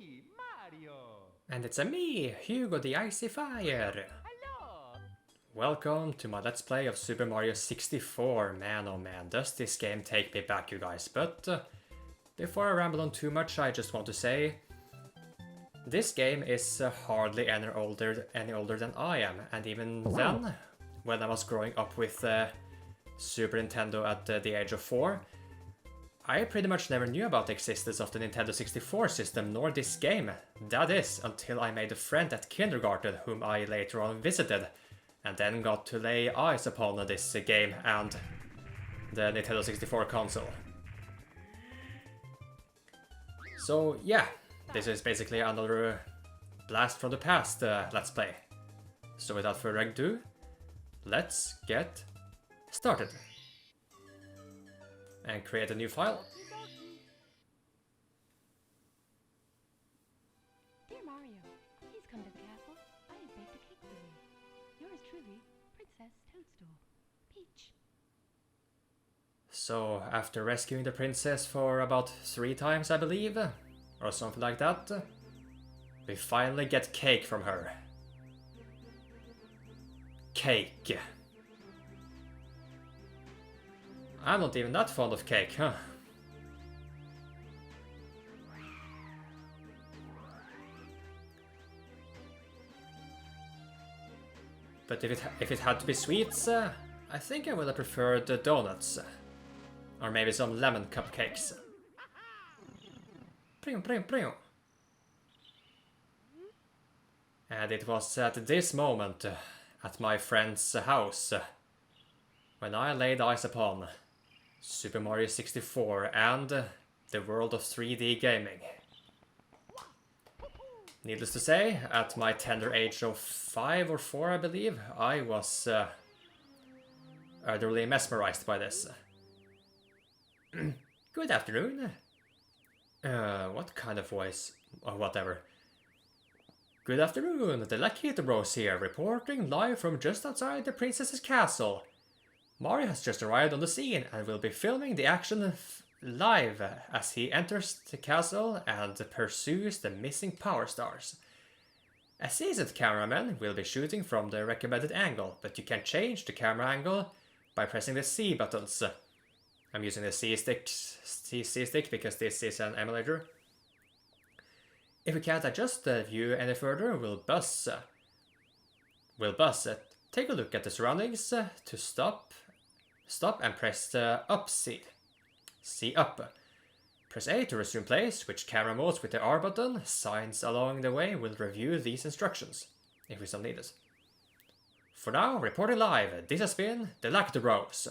me, Mario. And it's me, Hugo the Icy Fire. Hello. Welcome to my Let's Play of Super Mario 64. Man oh man, does this game take me back, you guys. But before I ramble on too much, I just want to say this game is hardly any older than I am. And even then, when I was growing up with Super Nintendo at the age of 4, I pretty much never knew about the existence of the Nintendo 64 system nor this game. That is, until I made a friend at kindergarten whom I later on visited, and then got to lay eyes upon this game and the Nintendo 64 console. So yeah, this is basically another blast from the past Let's Play. So without further ado, let's get started. And create a new file. Dear Mario, please come to the castle. I have baked a cake for you. Yours truly, Princess Toadstool. Peach. So, after rescuing the princess for about 3 times, I believe, or something like that, we finally get cake from her. Cake. I'm not even that fond of cake, huh? But if it had to be sweets, I think I would have preferred the donuts. Or maybe some lemon cupcakes. Pring, pring, pring. And it was at this moment, at my friend's house, when I laid eyes upon Super Mario 64 and the world of 3D gaming. Needless to say, at my tender age of 5 or 4, I believe, I was utterly mesmerized by this. Good afternoon. What kind of voice? Or whatever. Good afternoon, the Lakitu Bros here, reporting live from just outside the princess's castle. Mario has just arrived on the scene and will be filming the action live as he enters the castle and pursues the missing Power Stars. A seasoned cameraman will be shooting from the recommended angle, but you can change the camera angle by pressing the C buttons. I'm using the C stick because this is an emulator. If we can't adjust the view any further, we'll buzz. Take a look at the surroundings to stop and press the up C up. Press A to resume play, switch camera modes with the R button. Signs along the way will review these instructions, if we still need it. For now, reporting live, this has been the Lakitu Bros.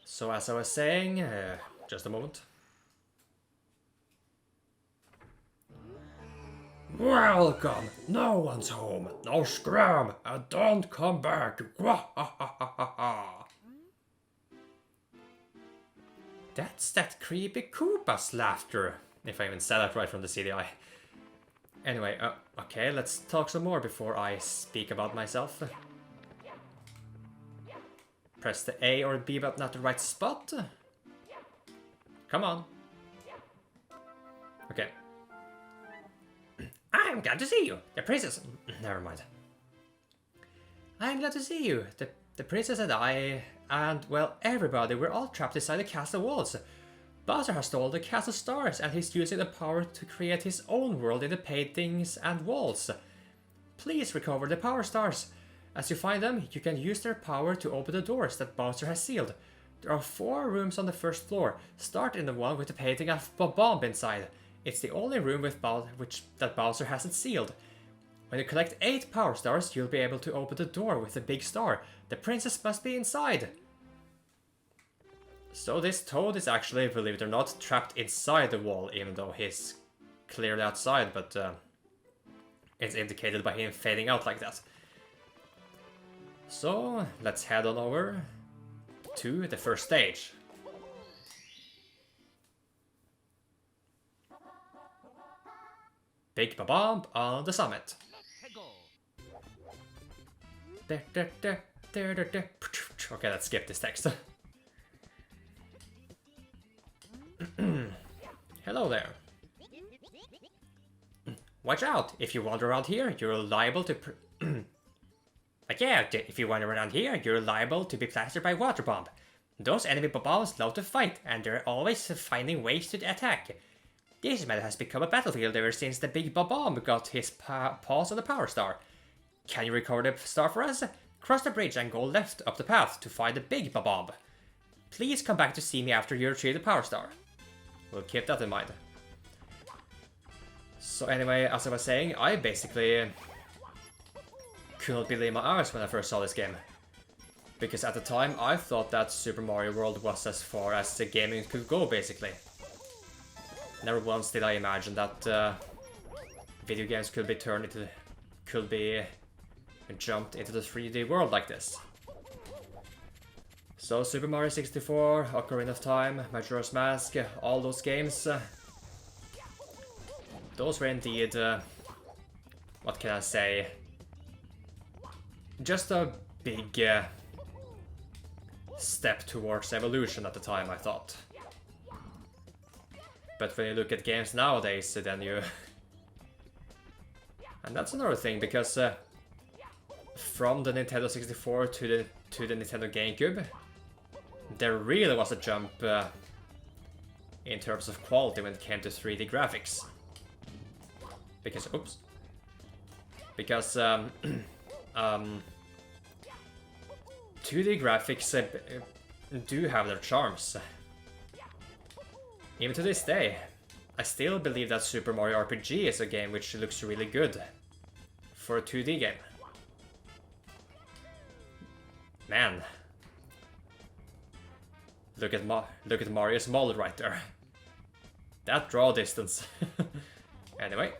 So as I was saying, just a moment. Welcome! No one's home. No scram! And don't come back! That's that creepy Koopa's laughter, if I even said that right from the CDI. Anyway, okay, let's talk some more before I speak about myself. Press the A or B button at the right spot. Come on. Okay. I'm glad to see you. The princess... Never mind. I'm glad to see you. The princess and I, and, well, everybody, we're all trapped inside the castle walls. Bowser has stolen the castle stars, and he's using the power to create his own world in the paintings and walls. Please recover the power stars. As you find them, you can use their power to open the doors that Bowser has sealed. There are 4 rooms on the first floor. Start in the one with the painting of a bomb inside. It's the only room with that Bowser hasn't sealed. When you collect 8 power stars, you'll be able to open the door with the big star. The princess must be inside. So this Toad is actually, believe it or not, trapped inside the wall, even though he's clearly outside, but it's indicated by him fading out like that. So let's head on over to the first stage. Big ba-bomb on the summit. Okay, let's skip this text. Hello there. Watch out! If you wander around here, you're liable to But yeah, if you wander around here, you're liable to be plastered by water bomb. Those enemy bombs love to fight, and they're always finding ways to attack. This map has become a battlefield ever since the big bomb got his paws on the power star. Can you recover the star for us? Cross the bridge and go left up the path to find the big bomb. Please come back to see me after you retrieve the power star. We'll keep that in mind. So anyway, as I was saying, I basically couldn't believe my eyes when I first saw this game. Because at the time, I thought that Super Mario World was as far as the gaming could go, basically. Never once did I imagine that video games could be jumped into the 3D world like this. So Super Mario 64, Ocarina of Time, Majora's Mask, all those games, those were indeed, what can I say, just a big step towards evolution at the time, I thought. But when you look at games nowadays, then you... And that's another thing, because from the Nintendo 64 to the Nintendo GameCube, there really was a jump in terms of quality when it came to 3D graphics. Because, oops. Because 2D graphics do have their charms. Even to this day, I still believe that Super Mario RPG is a game which looks really good for a 2D game. Man, look at Mario's model right there. That draw distance. Anyway.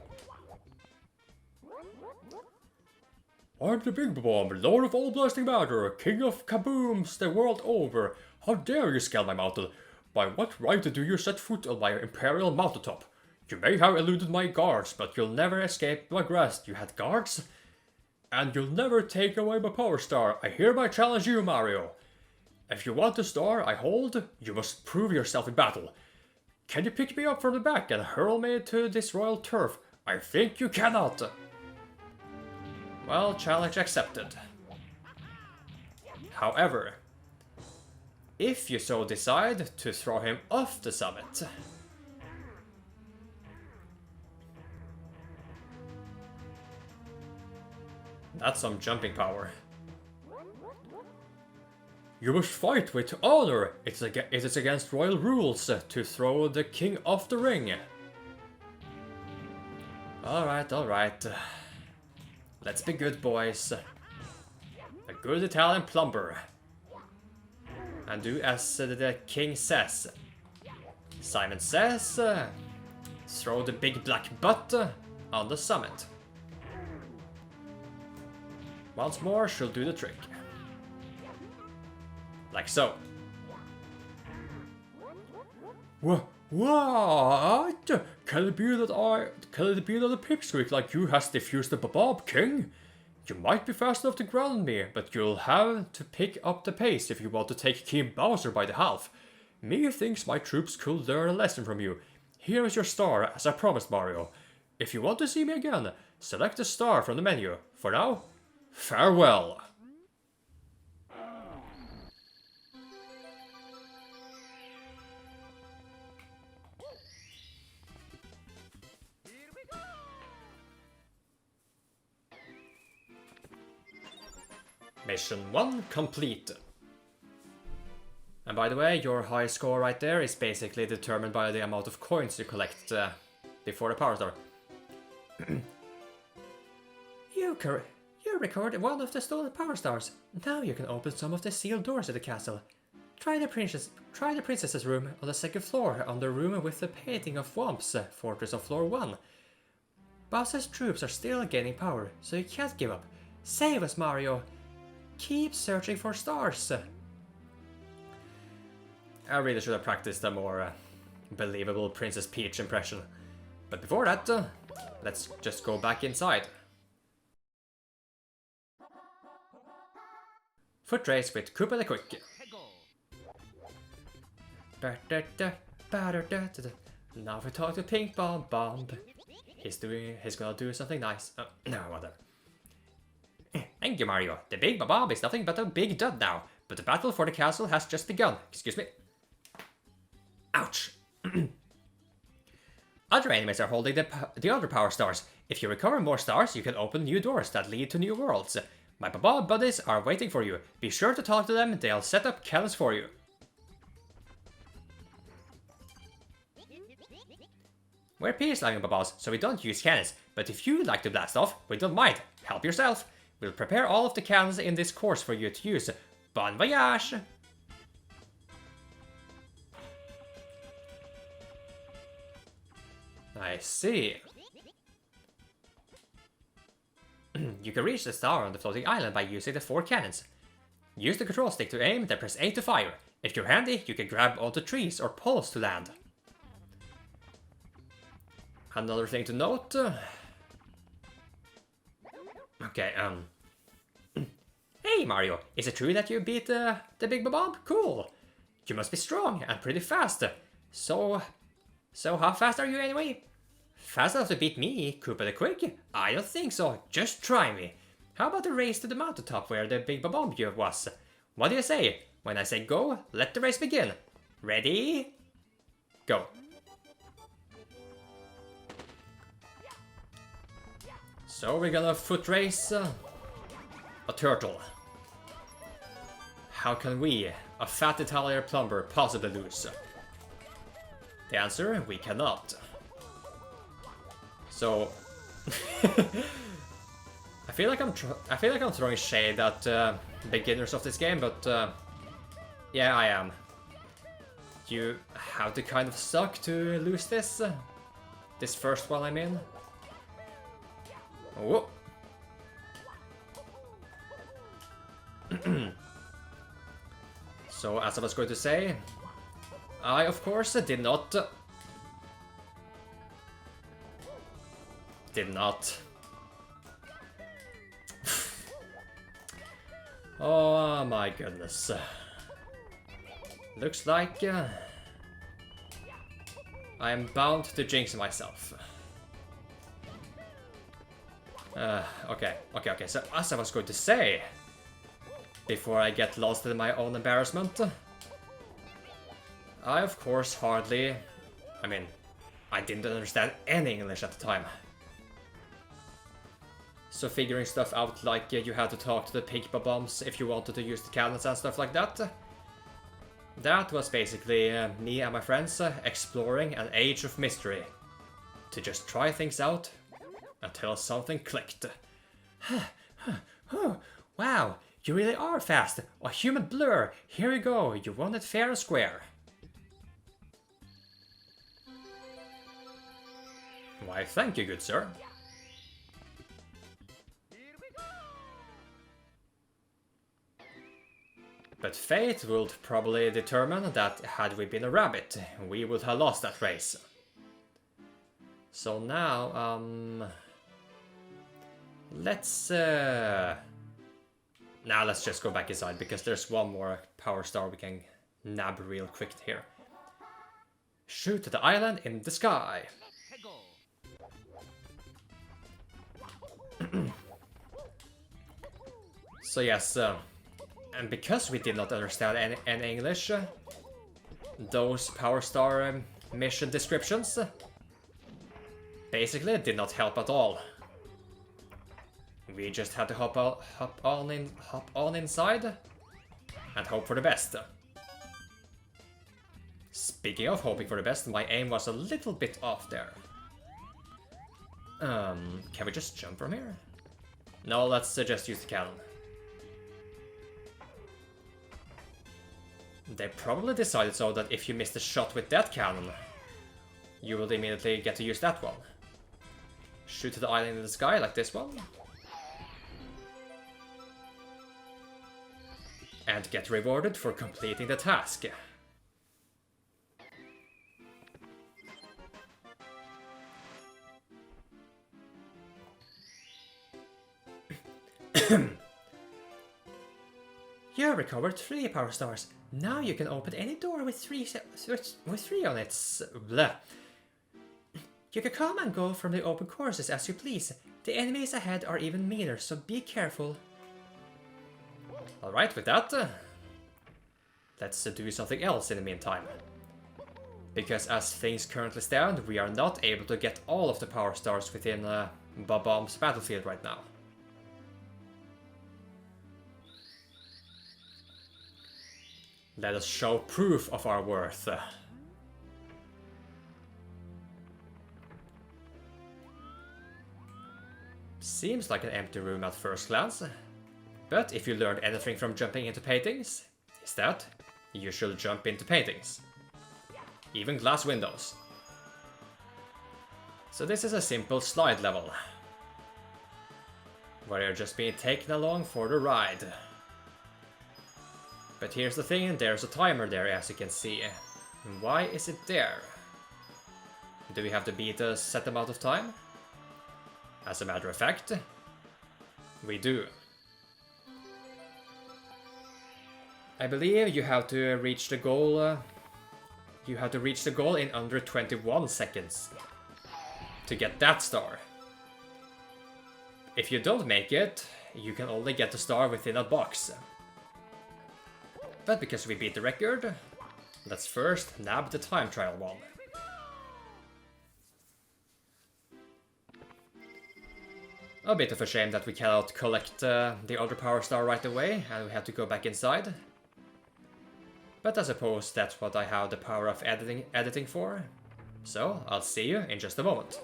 I'm the Big Bomb, Lord of all blasting matter, King of kabooms the world over. How dare you scale my mountain? By what right do you set foot on my imperial mountaintop? You may have eluded my guards, but you'll never escape my grasp. You had guards? And you'll never take away my power star. I hereby challenge you, Mario. If you want the star I hold, you must prove yourself in battle. Can you pick me up from the back and hurl me to this royal turf? I think you cannot. Well, challenge accepted. However, if you so decide to throw him off the summit, that's some jumping power. You must fight with honor. It is against royal rules to throw the king off the ring. Alright. Let's be good boys. A good Italian plumber. And do as the king says. Simon says, throw the big black butt on the summit. Once more, she'll do the trick. Like so. What? Can it be that a pipsqueak like you has defused the Bob King? You might be fast enough to ground me, but you'll have to pick up the pace if you want to take King Bowser by the half. Me thinks my troops could learn a lesson from you. Here is your star, as I promised, Mario. If you want to see me again, select the star from the menu. For now, farewell. Mission 1 complete. And by the way, your high score right there is basically determined by the amount of coins you collect before the power star. You recovered one of the stolen power stars. Now you can open some of the sealed doors of the castle. Try the princess's room on the second floor, on the room with the painting of Whomp's fortress on floor 1. Bowser's troops are still gaining power, so you can't give up. Save us, Mario! Keep searching for stars. I really should have practiced a more believable Princess Peach impression. But before that, let's just go back inside. Foot race with Koopa the Quick. Now if we talk to Pink Bomb, he's gonna do something nice. No, whatever. Thank you, Mario. The Big Bob is nothing but a big dud now, but the battle for the castle has just begun. Excuse me. Ouch. Other enemies are holding the other power stars. If you recover more stars, you can open new doors that lead to new worlds. My Bob buddies are waiting for you. Be sure to talk to them, they'll set up cannons for you. We're peace-loving Babas, so we don't use cannons, but if you'd like to blast off, we don't mind. Help yourself. We'll prepare all of the cannons in this course for you to use. Bon voyage! I see. You can reach the star on the floating island by using the 4 cannons. Use the control stick to aim, then press A to fire. If you're handy, you can grab onto trees or poles to land. Another thing to note... Okay, Hey Mario, is it true that you beat the Big Bob? Cool! You must be strong and pretty fast. So how fast are you anyway? Fast enough to beat me, Koopa the Quick? I don't think so, just try me. How about the race to the mountaintop where the Big Bob was? What do you say? When I say go, let the race begin. Ready? Go. So we're gonna foot race a turtle. How can we, a fat Italian plumber, possibly lose? The answer, we cannot. So I feel like I'm throwing shade at beginners of this game, but yeah, I am. You have to kind of suck to lose this. This first one, I mean. Oh. So, as I was going to say, I of course did not. Oh my goodness. Looks like I am bound to jinx myself. Okay. So, as I was going to say, before I get lost in my own embarrassment, I of course I didn't understand any English at the time. So figuring stuff out like you had to talk to the pink bombs if you wanted to use the cannons and stuff like that. That was basically me and my friends exploring an age of mystery. To just try things out until something clicked. Wow, you really are fast! A human blur! Here you go, you won it fair and square. Why, thank you, good sir. But fate would probably determine that had we been a rabbit, we would have lost that race. So now, let's just go back inside, because there's one more power star we can nab real quick here. Shoot to the island in the sky. So yes, and because we did not understand any English, those power star mission descriptions basically did not help at all. We just had to hop on inside and hope for the best. Speaking of hoping for the best, my aim was a little bit off there. Can we just jump from here? No, let's just use the cannon. They probably decided so that if you missed a shot with that cannon, you will immediately get to use that one. Shoot to the island in the sky like this one. And get rewarded for completing the task. You recovered 3 power stars. Now you can open any door with three on it. Blah. You can come and go from the open courses as you please. The enemies ahead are even meaner, so be careful. Alright, with that, let's do something else in the meantime. Because as things currently stand, we are not able to get all of the power stars within Bob-Bomb's battlefield right now. Let us show proof of our worth. Seems like an empty room at first glance, but if you learned anything from jumping into paintings, is that you should jump into paintings. Even glass windows. So this is a simple slide level, where you're just being taken along for the ride. But here's the thing, there's a timer there as you can see. Why is it there? Do we have to beat a set amount of time? As a matter of fact, we do. I believe you have to reach the goal. You have to reach the goal in under 21 seconds to get that star. If you don't make it, you can only get the star within a box. But because we beat the record, let's first nab the time trial one. A bit of a shame that we cannot collect the other power star right away and we have to go back inside. But I suppose that's what I have the power of editing for. So I'll see you in just a moment.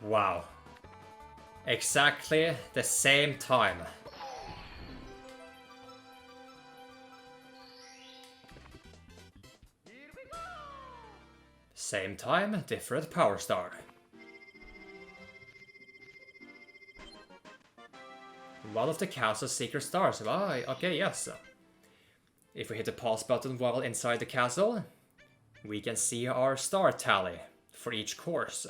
Wow. Exactly the same time. Same time, different power star. One of the castle's secret stars. Ah, okay, yes. If we hit the pause button while inside the castle, we can see our star tally for each course.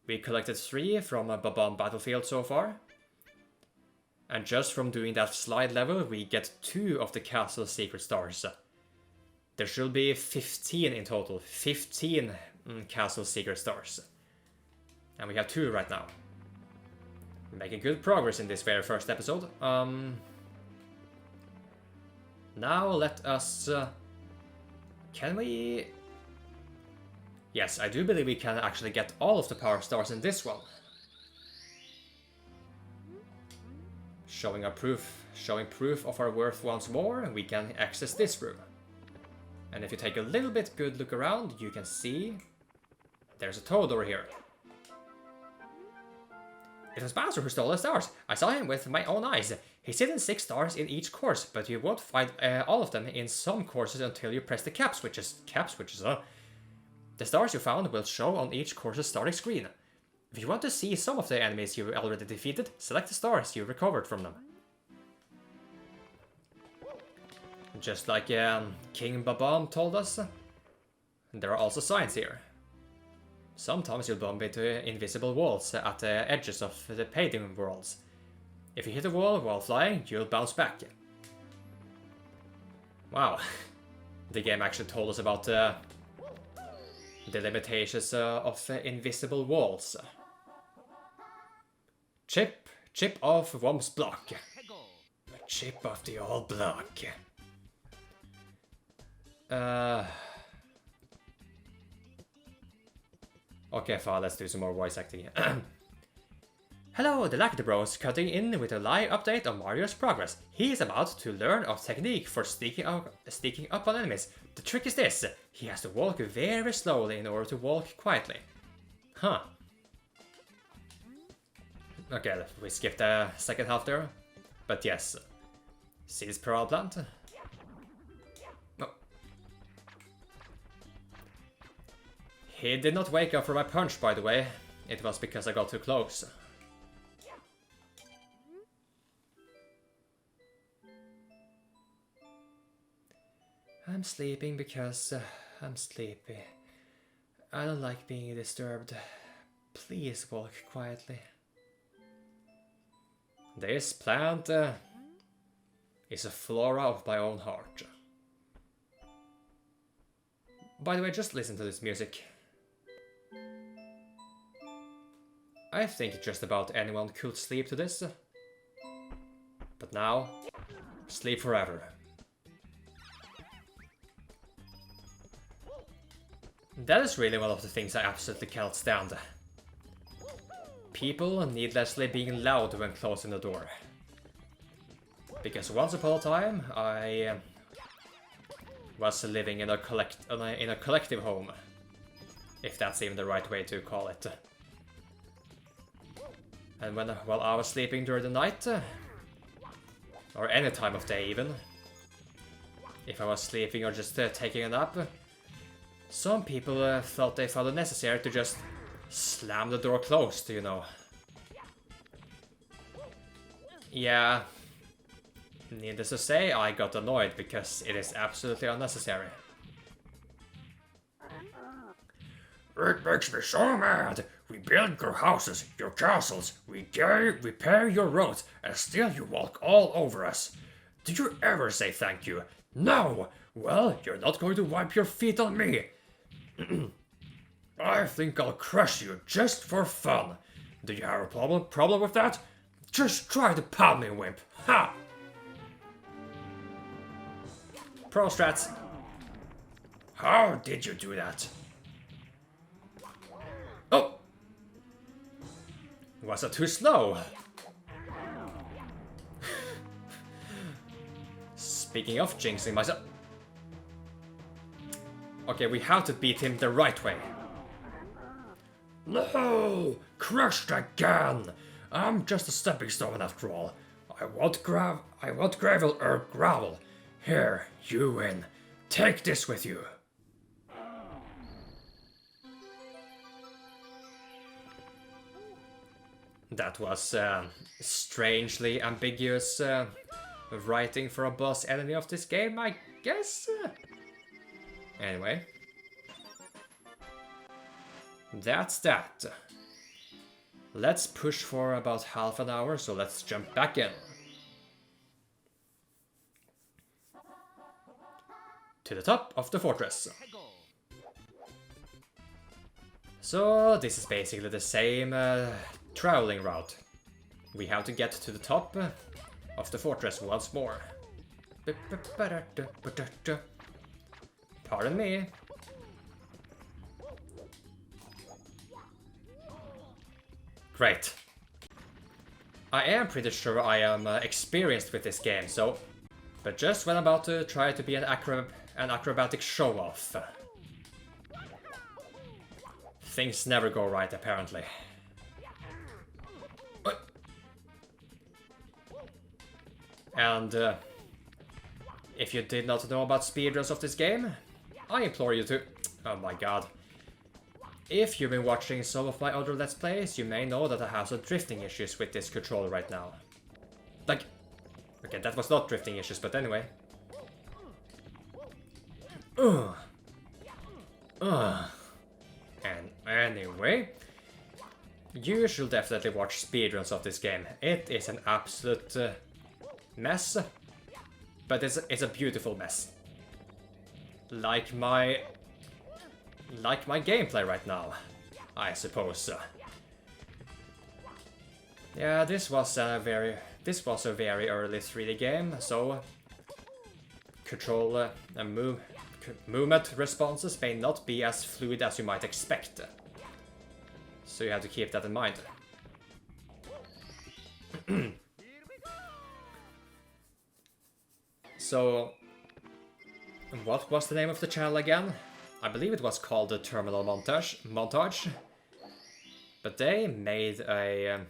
We collected 3 from a Bob-Bomb battlefield so far. And just from doing that slide level, we get 2 of the castle's secret stars. There should be 15 in total. 15 castle secret stars. And we have 2 right now. We're making good progress in this very first episode. Now let us... can we... Yes, I do believe we can actually get all of the power stars in this one. Showing proof of our worth once more, we can access this room. And if you take a little bit good look around, you can see there's a toad over here. It was Bowser who stole the stars. I saw him with my own eyes. He's hidden 6 stars in each course, but you won't find all of them in some courses until you press the cap switches. The stars you found will show on each course's starting screen. If you want to see some of the enemies you already defeated, select the stars you recovered from them. Just like King Bob-Bomb told us, there are also signs here. Sometimes you'll bump into invisible walls at the edges of the painting worlds. If you hit a wall while flying, you'll bounce back. Wow, the game actually told us about the limitations of invisible walls. Chip off Womp's block. Chip off the old block. Okay, fine, let's do some more voice acting here. Hello, the Lackey Bros cutting in with a live update on Mario's progress. He is about to learn a technique for sneaking up on enemies. The trick is this: he has to walk very slowly in order to walk quietly. Huh. Okay, we skipped the second half there. But yes. See this piranha plant? Oh. He did not wake up from my punch, by the way. It was because I got too close. I'm sleeping because I'm sleepy. I don't like being disturbed. Please walk quietly. This plant is a flora of my own heart. By the way, just listen to this music. I think just about anyone could sleep to this. But now, sleep forever. That is really one of the things I absolutely cannot stand. People needlessly being loud when closing the door. Because once upon a time, I was living in a collective home. If that's even the right way to call it. And while I was sleeping during the night, or any time of day even, if I was sleeping or just taking a nap, some people thought they found it necessary to just slam the door closed, you know. Yeah, needless to say, I got annoyed because it is absolutely unnecessary. It makes me so mad. We build your houses, your castles, we repair your roads, and still you walk all over us. Do you ever say thank you? No! Well, you're not going to wipe your feet on me. I think I'll crush you just for fun. Do you have a problem with that? Just try to pound me, wimp. Ha! Pro strats. How did you do that? Oh! Was it too slow? Speaking of jinxing myself... Okay, we have to beat him the right way. No! Crushed again! I'm just a stepping stone after all. I want gravel or gravel. Here, you win. Take this with you. That was strangely ambiguous writing for a boss enemy of this game, I guess? Anyway. That's that. Let's push for about half an hour, so let's jump back in. To the top of the fortress. So this is basically the same traveling route. We have to get to the top of the fortress once more. Pardon me. Great. I am pretty sure I am experienced with this game, so... But just when I'm about to try to be an acrobatic show-off. Things never go right, apparently. And if you did not know about speedruns of this game, I implore you to... Oh my god. If you've been watching some of my other Let's Plays, you may know that I have some drifting issues with this controller right now. Like... Okay, that was not drifting issues, but anyway. And anyway... You should definitely watch speedruns of this game. It is an absolute... mess, but it's a beautiful mess. Like my gameplay right now, I suppose. Yeah, this was a very early 3D game, so control and movement responses may not be as fluid as you might expect. So you have to keep that in mind. So, what was the name of the channel again? I believe it was called the Terminal Montage. But they made a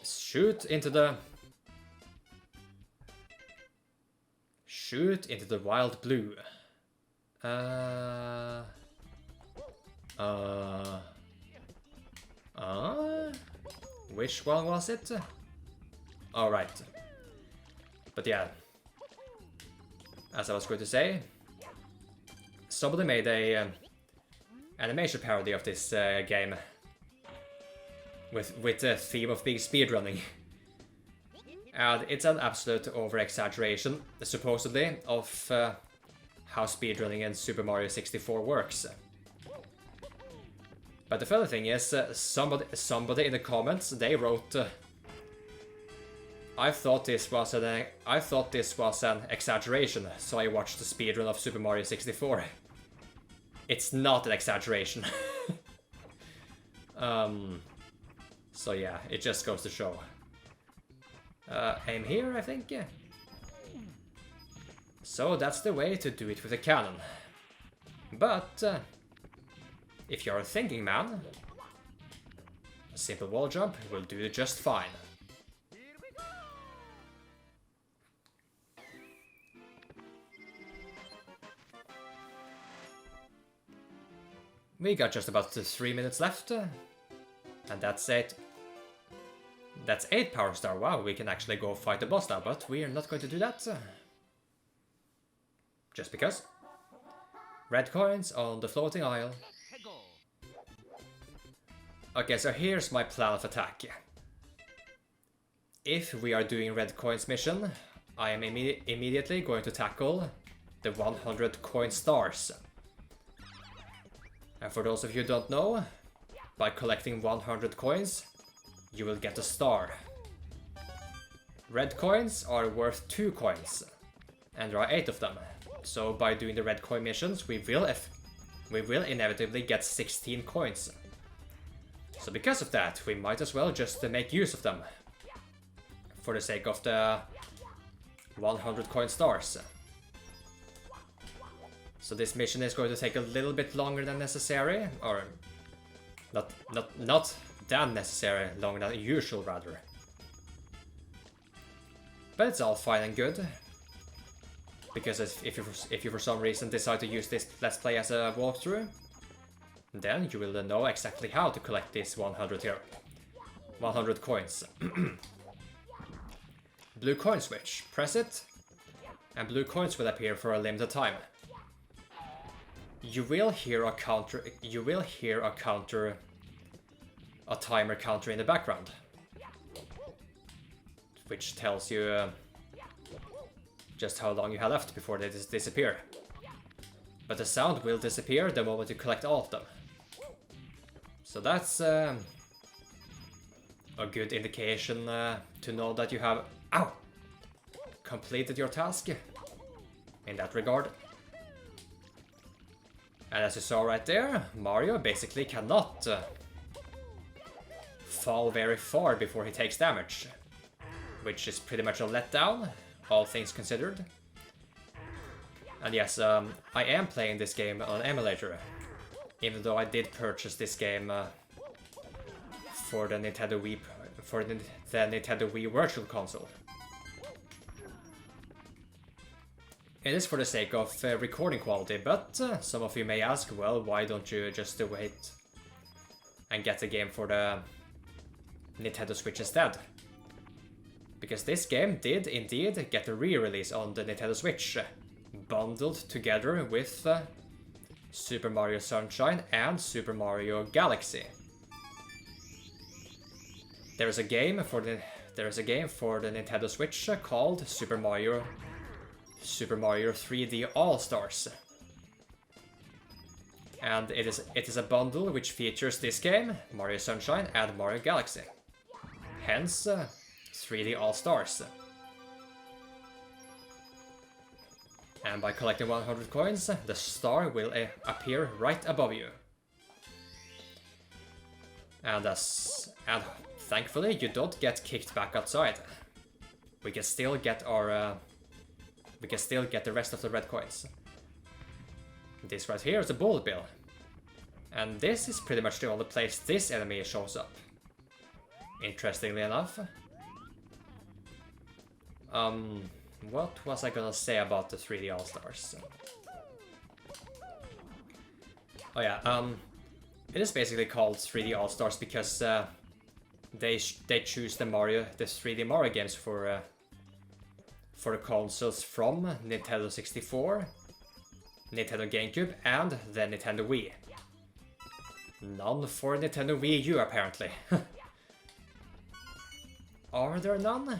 shoot into the wild blue. Which one was it? All right. But yeah, as I was going to say, somebody made a animation parody of this game. with the theme of being speedrunning. And it's an absolute over-exaggeration, supposedly, of how speedrunning in Super Mario 64 works. But the funny thing is, somebody in the comments, they wrote, I thought this was an exaggeration, so I watched the speedrun of Super Mario 64. It's not an exaggeration. So yeah, it just goes to show. Aim here, I think. Yeah. So that's the way to do it with a cannon. But if you're a thinking man, a simple wall jump will do it just fine. We got just about 3 minutes left, and that's it. That's 8 power star. Wow, we can actually go fight the boss now, but we are not going to do that. Just because. Red coins on the floating isle. Okay, so here's my plan of attack. If we are doing red coins mission, I am immediately going to tackle the 100 coin stars. And for those of you who don't know, by collecting 100 coins, you will get a star. Red coins are worth 2 coins, and there are 8 of them. So by doing the red coin missions, we will inevitably get 16 coins. So because of that, we might as well just make use of them, for the sake of the 100 coin stars. So this mission is going to take a little bit longer than necessary, or not than necessary, longer than usual rather. But it's all fine and good, because if you for some reason decide to use this Let's Play as a walkthrough, then you will know exactly how to collect these 100 here. 100 coins. Blue coin switch. Press it, and blue coins will appear for a limited time. You will hear a counter. A timer counter in the background, which tells you just how long you have left before they disappear. But the sound will disappear the moment you collect all of them. So that's a good indication to know that you have completed your task in that regard. And as you saw right there, Mario basically cannot fall very far before he takes damage, which is pretty much a letdown, all things considered. And yes, I am playing this game on emulator, even though I did purchase this game for the Nintendo Wii Virtual Console. It is for the sake of recording quality, but some of you may ask, well, why don't you just wait and get the game for the Nintendo Switch instead? Because this game did indeed get a re-release on the Nintendo Switch, bundled together with Super Mario Sunshine and Super Mario Galaxy. There is a game for the Nintendo Switch called Super Mario 3D All-Stars. And it is a bundle which features this game, Mario Sunshine and Mario Galaxy. Hence 3D All-Stars. And by collecting 100 coins, the star will appear right above you. And thankfully you don't get kicked back outside. We can still get the rest of the red coins. This right here is a bullet bill. And this is pretty much the only place this enemy shows up. Interestingly enough. What was I gonna say about the 3D All-Stars? Oh yeah, it is basically called 3D All-Stars because they choose the 3D Mario games for the consoles from Nintendo 64, Nintendo GameCube, and the Nintendo Wii. None for Nintendo Wii U, apparently. Are there none?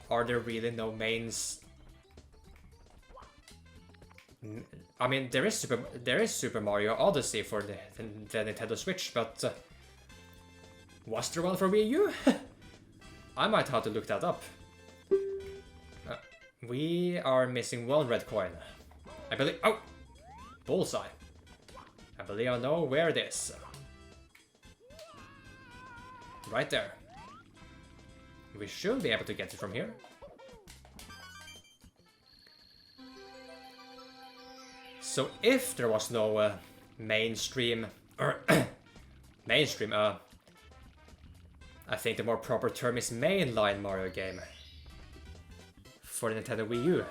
Are there really no mains? I mean, there is Super Mario Odyssey for the Nintendo Switch, but was there one for Wii U? I might have to look that up. We are missing one red coin. I believe. Oh, bullseye. I believe I know where it is. Right there. We should be able to get it from here. So if there was no mainstream, or mainstream, I think the more proper term is mainline Mario game for the Nintendo Wii U,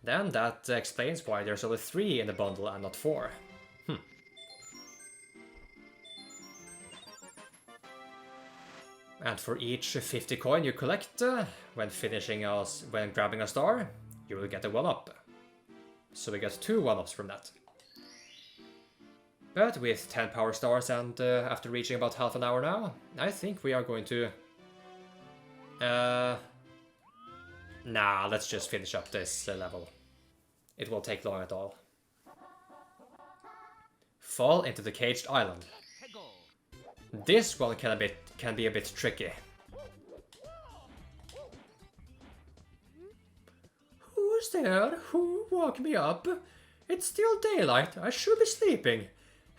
then that explains why there's only 3 in the bundle and not 4. And for each 50 coin you collect when grabbing a star, you will get a 1-up. So we get 2 1-ups from that. But with 10 power stars and after reaching about half an hour now, I think we are going to... Nah, let's just finish up this level. It won't take long at all. Fall into the caged island. This one can be a bit tricky. Who's there? Who woke me up? It's still daylight. I should be sleeping.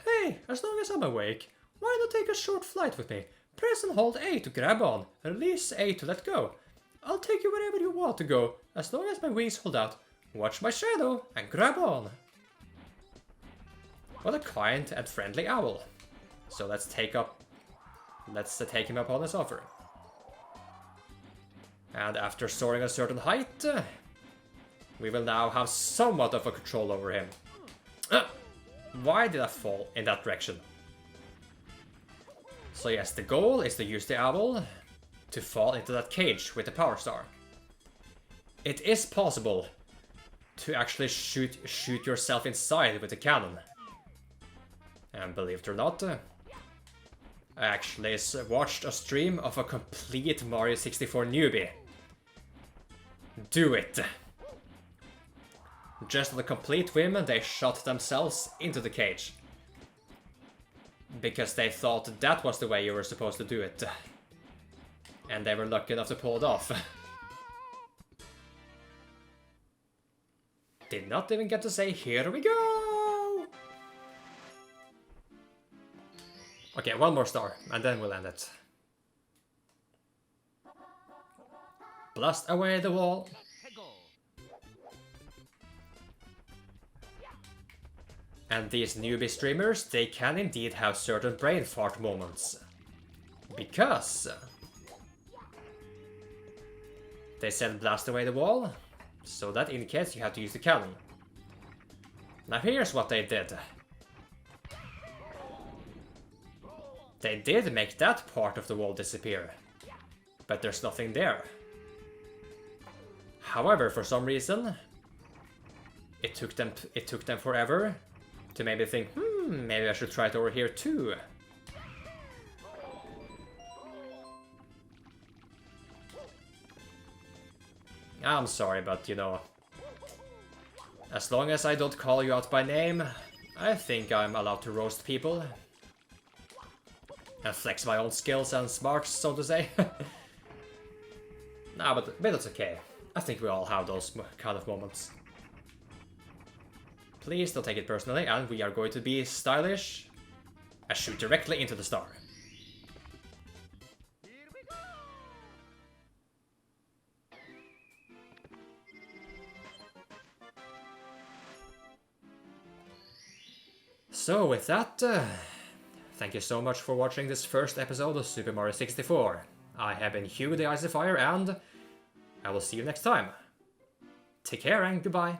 Hey, as long as I'm awake, why not take a short flight with me? Press and hold A to grab on, release A to let go. I'll take you wherever you want to go, as long as my wings hold out. Watch my shadow and grab on. What a kind and friendly owl. So let's take him up on his offer. And after soaring a certain height, we will now have somewhat of a control over him. Why did I fall in that direction? So yes, the goal is to use the owl to fall into that cage with the power star. It is possible to actually shoot yourself inside with the cannon. And believe it or not, I actually watched a stream of a complete Mario 64 newbie do it. Just on a complete whim, they shot themselves into the cage. Because they thought that was the way you were supposed to do it. And they were lucky enough to pull it off. Did not even get to say, here we go! Okay, one more star, and then we'll end it. Blast away the wall. And these newbie streamers, they can indeed have certain brain fart moments. Because they said blast away the wall, so that indicates you have to use the cannon. Now here's what they did. They did make that part of the wall disappear, but there's nothing there. However, for some reason, it took them forever to maybe think, maybe I should try it over here too. I'm sorry, but you know, as long as I don't call you out by name, I think I'm allowed to roast people. And flex my own skills and smarts, so to say. Nah, but it's okay. I think we all have those kind of moments. Please don't take it personally, and we are going to be stylish and shoot directly into the star. So with that, thank you so much for watching this first episode of Super Mario 64. I have been Hugh the Icy Fire, and I will see you next time. Take care and goodbye.